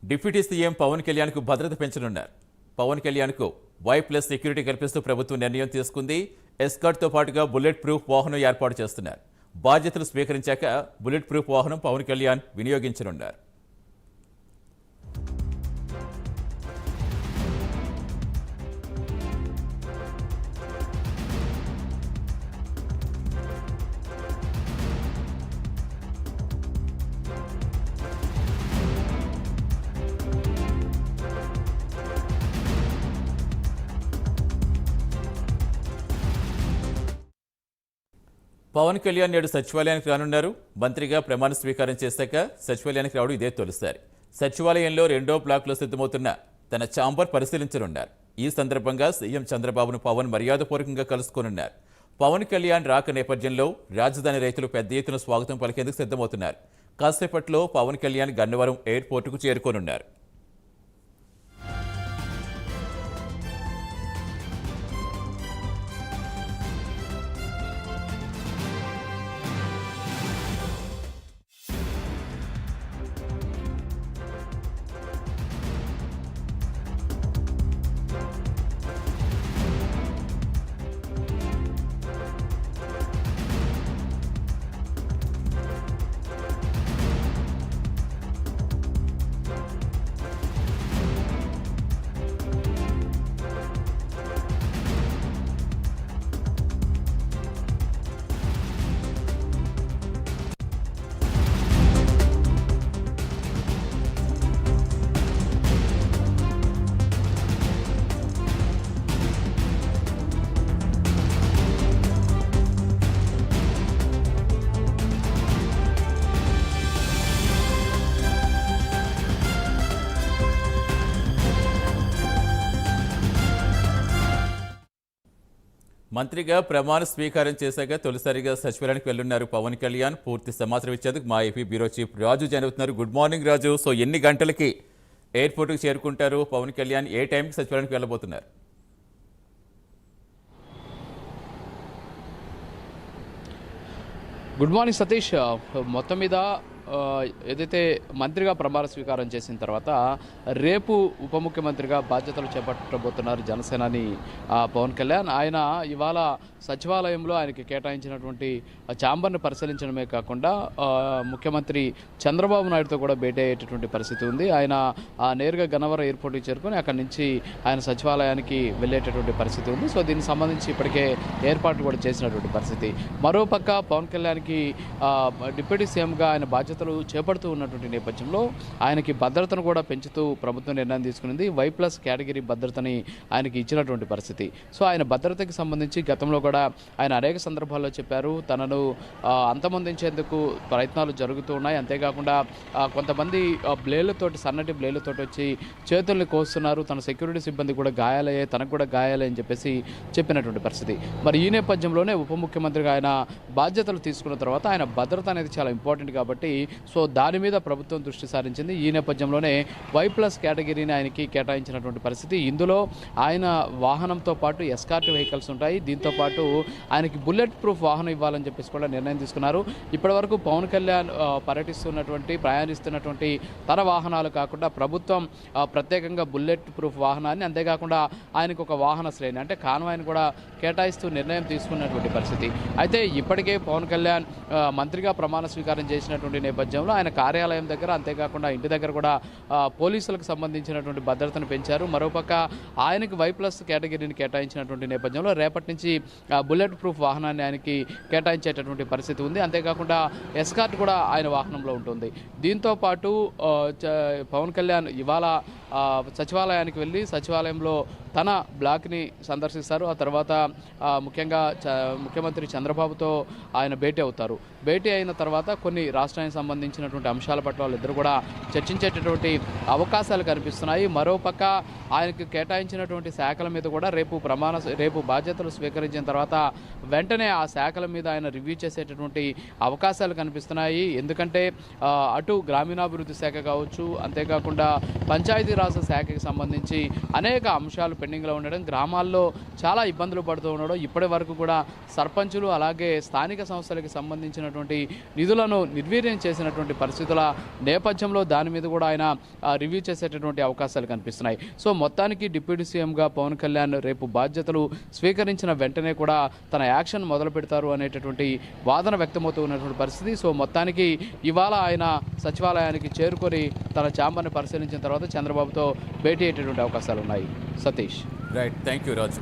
Deputy CM Pawan కళ్యాణ్కు భద్రత పెంచనున్నారు. పవన్ కళ్యాణ్కు Y+ సెక్యూరిటీ కల్పిస్తూ ప్రభుత్వం నిర్ణయం తీసుకుంది. ఎస్కార్ట్తో పాటుగా బుల్లెట్ ప్రూఫ్ వాహనం ఏర్పాటు చేస్తున్నారు. బాధ్యతలు స్వీకరించాక బుల్లెట్ ప్రూఫ్ వాహనం పవన్ కళ్యాణ్ వినియోగించనున్నారు. పవన్ కళ్యాణ్ నేడు సచివాలయానికి రానున్నారు. మంత్రిగా ప్రమాణ స్వీకారం చేశాక సచివాలయానికి రావడం ఇదే తొలిసారి. సచివాలయంలో 2వ బ్లాక్లో సిద్ధమవుతున్న తన ఛాంబర్ పరిశీలించనున్నారు. ఈ సందర్భంగా సీఎం చంద్రబాబును పవన్ మర్యాదపూర్వకంగా కలుసుకోనున్నారు. పవన్ కళ్యాణ్ రాక నేపథ్యంలో రాజధాని రైతులు పెద్ద ఎత్తున స్వాగతం పలికేందుకు సిద్ధమవుతున్నారు. కాసేపట్లో పవన్ కళ్యాణ్ గన్నవరం ఎయిర్పోర్టుకు చేరుకోనున్నారు. మంత్రిగా ప్రమాణ స్వీకారం చేశాక తొలిసారిగా సచివాలయానికి వెళ్లున్నారు పవన్ కళ్యాణ్. పూర్తి సమాచారం ఇచ్చేందుకు మా ఏపీ బ్యూరో చీఫ్ రాజు జాయిన్ అవుతున్నారు. గుడ్ మార్నింగ్ రాజు. సో ఎన్ని గంటలకి ఎయిర్పోర్ట్కి చేరుకుంటారు పవన్ కళ్యాణ్? ఏ టైంకి సచివాలయానికి వెళ్ళబోతున్నారు? Good morning Satish. మొత్తం మీద ఏదైతే మంత్రిగా ప్రమాణ స్వీకారం చేసిన తర్వాత రేపు ఉప ముఖ్యమంత్రిగా బాధ్యతలు చేపట్టబోతున్నారు జనసేనాని పవన్ కళ్యాణ్. ఆయన ఇవాళ సచివాలయంలో ఆయనకి కేటాయించినటువంటి ఛాంబర్ని పరిశీలించడమే కాకుండా ముఖ్యమంత్రి చంద్రబాబు నాయుడుతో కూడా భేటీ అయ్యేటటువంటి పరిస్థితి ఉంది. ఆయన నేరుగా గన్నవరం ఎయిర్పోర్ట్కి చేరుకొని అక్కడి నుంచి ఆయన సచివాలయానికి వెళ్ళేటటువంటి పరిస్థితి ఉంది. సో దీనికి సంబంధించి ఇప్పటికే ఏర్పాట్లు కూడా చేసినటువంటి పరిస్థితి. మరోపక్క పవన్ కళ్యాణ్కి డిప్యూటీ సీఎంగా ఆయన బాధ్యతలు చేపడుతూ ఉన్నటువంటి నేపథ్యంలో ఆయనకి భద్రతను కూడా పెంచుతూ ప్రభుత్వం నిర్ణయం తీసుకునింది. Y+ కేటగిరీ భద్రతని ఆయనకి ఇచ్చినటువంటి పరిస్థితి. సో ఆయన భద్రతకి సంబంధించి గతంలో కూడా ఆయన అనేక సందర్భాల్లో చెప్పారు, తనను అంతమొందించేందుకు ప్రయత్నాలు జరుగుతూ ఉన్నాయి. అంతేకాకుండా కొంతమంది బ్లేడ్లతోటి, సన్నటి బ్లేడ్లతోటి వచ్చి చేతుల్ని కోస్తున్నారు, తన సెక్యూరిటీ సిబ్బంది కూడా గాయాలయ్యాయి, తనకు కూడా గాయాలయ్యాయి అని చెప్పేసి చెప్పినటువంటి పరిస్థితి. మరి ఈ నేపథ్యంలోనే ఉప ముఖ్యమంత్రిగా ఆయన బాధ్యతలు తీసుకున్న తర్వాత ఆయన భద్రత అనేది చాలా ఇంపార్టెంట్ కాబట్టి సో దాని మీద ప్రభుత్వం దృష్టి సారించింది. ఈ నేపథ్యంలోనే Y+ కేటగిరీని ఆయనకి కేటాయించినటువంటి పరిస్థితి. ఇందులో ఆయన వాహనంతో పాటు ఎస్కార్ట్ వెహికల్స్ ఉంటాయి. దీంతో పాటు ఆయనకి బుల్లెట్ ప్రూఫ్ వాహనం ఇవ్వాలని చెప్పేసి కూడా నిర్ణయం తీసుకున్నారు. ఇప్పటివరకు పవన్ కళ్యాణ్ ప్రయాణిస్తున్నటువంటి తన వాహనాలు కాకుండా ప్రభుత్వం ప్రత్యేకంగా బుల్లెట్ ప్రూఫ్ వాహనాన్ని, అంతేకాకుండా ఆయనకు ఒక వాహన శ్రేణి అంటే కాన్వాయ్ని కూడా కేటాయిస్తూ నిర్ణయం తీసుకున్నటువంటి పరిస్థితి. అయితే ఇప్పటికే పవన్ కళ్యాణ్ మంత్రిగా ప్రమాణ స్వీకారం చేసినటువంటి నేపథ్యంలో ఆయన కార్యాలయం దగ్గర, అంతేకాకుండా ఇంటి దగ్గర కూడా పోలీసులకు సంబంధించినటువంటి భద్రతను పెంచారు. మరోపక్క ఆయనకి Y+ కేటగిరీని కేటాయించినటువంటి నేపథ్యంలో రేపటి నుంచి బుల్లెట్ ప్రూఫ్ వాహనాన్ని ఆయనకి కేటాయించేటటువంటి పరిస్థితి ఉంది. అంతేకాకుండా ఎస్కార్ట్ కూడా ఆయన వాహనంలో ఉంటుంది. దీంతో పాటు పవన్ కళ్యాణ్ ఇవాళ సచివాలయానికి వెళ్ళి సచివాలయంలో తన బ్లాక్ని సందర్శిస్తారు. ఆ తర్వాత ముఖ్యంగా ముఖ్యమంత్రి చంద్రబాబుతో ఆయన భేటీ అవుతారు. భేటీ అయిన తర్వాత కొన్ని రాష్ట్రానికి సంబంధించినటువంటి అంశాల పట్ల వాళ్ళిద్దరు కూడా చర్చించేటటువంటి అవకాశాలు కనిపిస్తున్నాయి. మరోపక్క ఆయనకు కేటాయించినటువంటి శాఖల మీద కూడా రేపు బాధ్యతలు స్వీకరించిన తర్వాత వెంటనే ఆ శాఖల మీద ఆయన రివ్యూ చేసేటటువంటి అవకాశాలు కనిపిస్తున్నాయి. ఎందుకంటే అటు గ్రామీణాభివృద్ధి శాఖ కావచ్చు, అంతేకాకుండా పంచాయతీరాజ్ శాఖకి సంబంధించి అనేక అంశాలు పెండింగ్లో ఉండడం, గ్రామాల్లో చాలా ఇబ్బందులు పడుతూ ఉండడం, ఇప్పటి వరకు కూడా సర్పంచులు అలాగే స్థానిక సంస్థలకి సంబంధించినటువంటి నిధులను నిర్వీర్యం చేసినటువంటి పరిస్థితుల నేపథ్యంలో దాని మీద కూడా ఆయన రివ్యూ చేసేటటువంటి అవకాశాలు కనిపిస్తున్నాయి. సో మొత్తానికి డిప్యూటీ సీఎంగా పవన్ కళ్యాణ్ రేపు బాధ్యతలు స్వీకరించిన వెంటనే కూడా తన యాక్షన్ మొదలు పెడతారు అనేటటువంటి వాదన వ్యక్తమవుతూ ఉన్నటువంటి పరిస్థితి. సో మొత్తానికి ఇవాళ ఆయన సచివాలయానికి చేరుకొని తన ఛాంబర్ని పరిశీలించిన తర్వాత చంద్రబాబుతో భేటీ అయ్యేటటువంటి అవకాశాలు ఉన్నాయి. Satish. Right, thank you Raju.